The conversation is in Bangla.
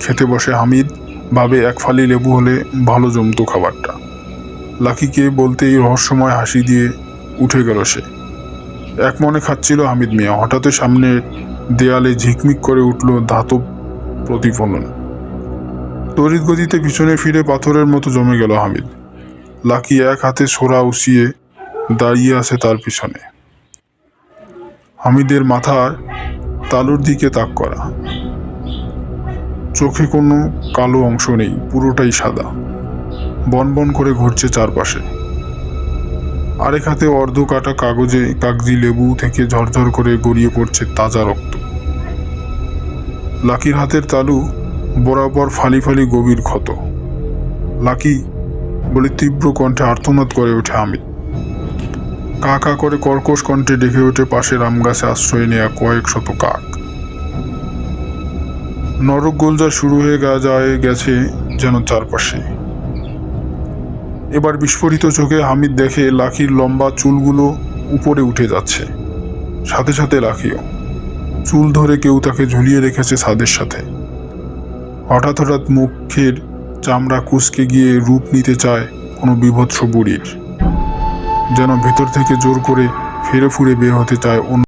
খেতে বসে হামিদ ভাবে এক ফালি লেবু হলে ভালো জমতো খাবারটা। লাকিকে বলতেই রহস্যময় হাসি দিয়ে উঠে গেল সে। এক মনে খাচ্ছিল হামিদ মিয়া, হঠাৎ সামনে দেয়ালে ঝিকমিক করে উঠল ধাতব প্রতিফলন। তড়িৎ গতিতে পিছনে ফিরে পাথরের মতো জমে গেল হামিদ। লাকি এক হাতে ছোরা উঁচিয়ে দাঁড়িয়ে আছে তার পিছনে। হামিদের মাথার তালুর দিকে তাক করা, চোখে কোনো কালো অংশ নেই, পুরোটাই সাদা। বনবন করে ঘুরছে চারপাশে। আরেক হাতে অর্ধ কাটা কাগজি লেবু থেকে ঝরঝর করে গড়িয়ে পড়ছে তাজা রক্ত। লাকির হাতের তালু বরাবর ফালি ফালি গভীর ক্ষত। লাকি বলে তীব্র কণ্ঠে আর্তনাদ করে ওঠে হামিদ। কা কা করে কর্কশ কণ্ঠে ডেকে ওঠে পাশের আম গাছে আশ্রয় নেয়া কয়েক শত কাক। নরক গোলজা শুরু হয়ে গেছে যেন চারপাশে। এবার বিস্ফোরিত চোখে হামিদ দেখে লাকির লম্বা চুলগুলো উপরে উঠে যাচ্ছে, সাথে সাথে লাকিও। চুল ধরে কেউ তাকে ঝুলিয়ে রেখেছে ছাদের সাথে। হঠাৎ মুখের চামড়া কুঁচকে গিয়ে রূপ নিতে চায় কোনো বিভৎস বুড়ির, যেন ভেতর থেকে জোর করে ফিরে ফুরে বের হতে চায়